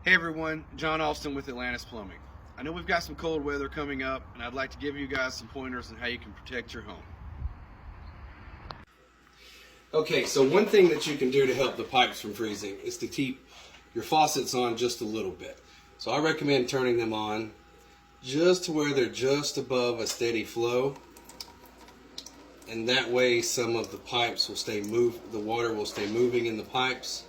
Hey everyone, John Austin with Atlantis Plumbing. I know we've got some cold weather coming up, and I'd like to give you guys some pointers on how you can protect your home. Okay, so one thing that you can do to help the pipes from freezing is to keep your faucets on just a little bit. So I recommend turning them on just to where they're just above a steady flow, and that way some of the pipes will the water will stay moving in the pipes,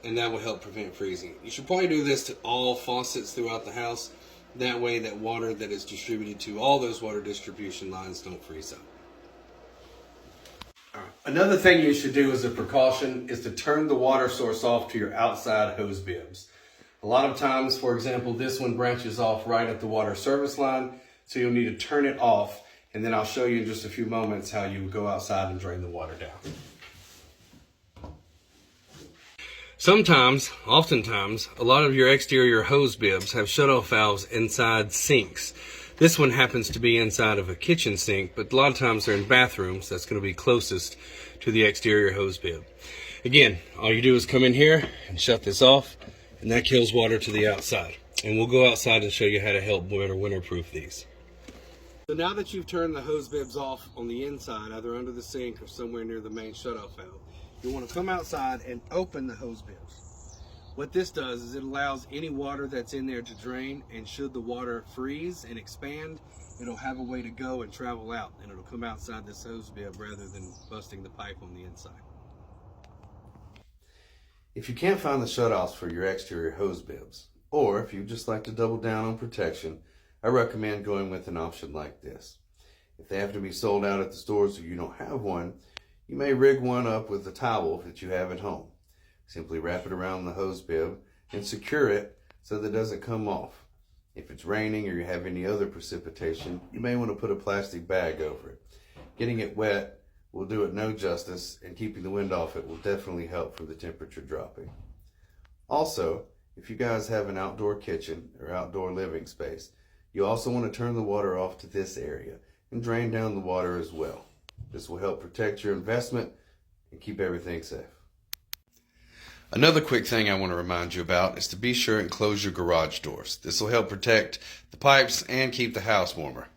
and that will help prevent freezing. You should probably do this to all faucets throughout the house. That way that water that is distributed to all those water distribution lines don't freeze up. Another thing you should do as a precaution is to turn the water source off to your outside hose bibs. A lot of times, for example, this one branches off right at the water service line, so you'll need to turn it off, and then I'll show you in just a few moments how you would go outside and drain the water down. Oftentimes, a lot of your exterior hose bibs have shutoff valves inside sinks. This one happens to be inside of a kitchen sink, but a lot of times they're in bathrooms. That's going to be closest to the exterior hose bib. Again, all you do is come in here and shut this off, and that kills water to the outside. And we'll go outside and show you how to help winterproof these. So now that you've turned the hose bibs off on the inside, either under the sink or somewhere near the main shutoff valve, you want to come outside and open the hose bibs. What this does is it allows any water that's in there to drain, and should the water freeze and expand, it'll have a way to go and travel out, and it'll come outside this hose bib rather than busting the pipe on the inside. If you can't find the shutoffs for your exterior hose bibs, or if you just like to double down on protection, I recommend going with an option like this. If they have to be sold out at the stores or you don't have one, you may rig one up with a towel that you have at home. Simply wrap it around the hose bib and secure it so that it doesn't come off. If it's raining or you have any other precipitation, you may want to put a plastic bag over it. Getting it wet will do it no justice, and keeping the wind off it will definitely help from the temperature dropping. Also, if you guys have an outdoor kitchen or outdoor living space, you also want to turn the water off to this area and drain down the water as well. This will help protect your investment and keep everything safe. Another quick thing I want to remind you about is to be sure and close your garage doors. This will help protect the pipes and keep the house warmer.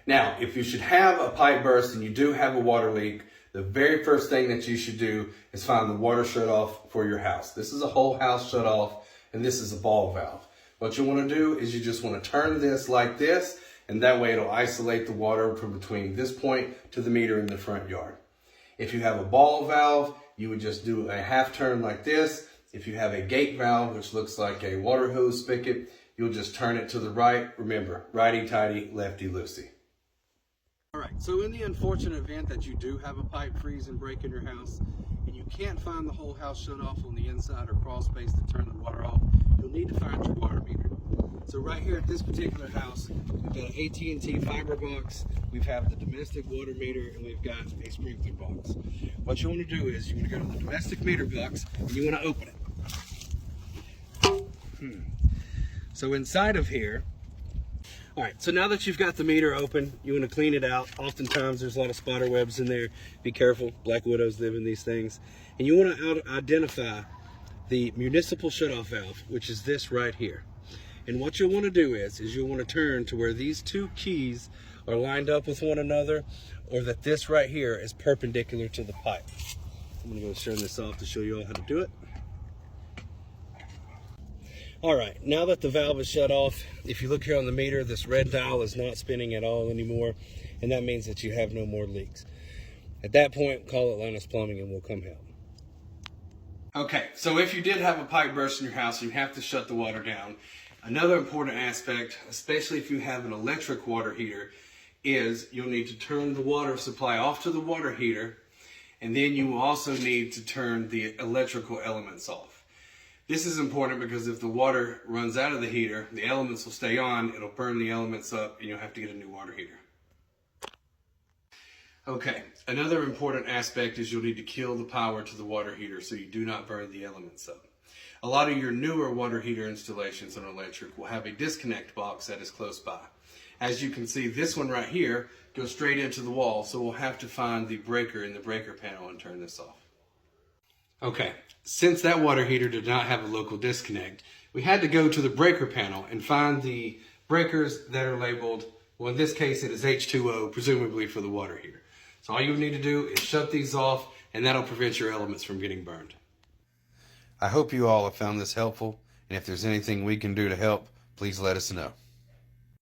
Now, if you should have a pipe burst and you do have a water leak, the very first thing that you should do is find the water shutoff for your house. This is a whole house shutoff, and this is a ball valve. What you want to do is you just want to turn this like this, and that way it'll isolate the water from between this point to the meter in the front yard. If you have a ball valve, you would just do a half turn like this. If you have a gate valve, which looks like a water hose spigot, you'll just turn it to the right. Remember, righty-tighty, lefty-loosey. All right, so in the unfortunate event that you do have a pipe freeze and break in your house, and you can't find the whole house shut off on the inside or crawl space to turn the water off, you'll need to find your water meter. So right here at this particular house, we've got an AT&T fiber box, we have the domestic water meter, and we've got a sprinkler box. What you want to do is you want to go to the domestic meter box and you want to open it. So inside of here, all right, so now that you've got the meter open, you want to clean it out. Oftentimes there's a lot of spider webs in there. Be careful, black widows live in these things. And you want to identify the municipal shutoff valve, which is this right here. And what you'll want to do is you'll want to turn to where these two keys are lined up with one another, or that this right here is perpendicular to the pipe. I'm going to go turn this off to show you all how to do it. All right, now that the valve is shut off, if you look here on the meter, this red dial is not spinning at all anymore, and that means that you have no more leaks. At that point, call Atlantis Plumbing and we'll come help. Okay, so if you did have a pipe burst in your house and you have to shut the water down, another important aspect, especially if you have an electric water heater, is you'll need to turn the water supply off to the water heater, and then you will also need to turn the electrical elements off. This is important because if the water runs out of the heater, the elements will stay on, it'll burn the elements up, and you'll have to get a new water heater. Okay, another important aspect is you'll need to kill the power to the water heater so you do not burn the elements up. A lot of your newer water heater installations on electric will have a disconnect box that is close by. As you can see, this one right here goes straight into the wall, so we'll have to find the breaker in the breaker panel and turn this off. Okay, since that water heater did not have a local disconnect, we had to go to the breaker panel and find the breakers that are labeled, well, in this case it is H2O, presumably for the water heater. So all you would need to do is shut these off, and that'll prevent your elements from getting burned. I hope you all have found this helpful, and if there's anything we can do to help, please let us know.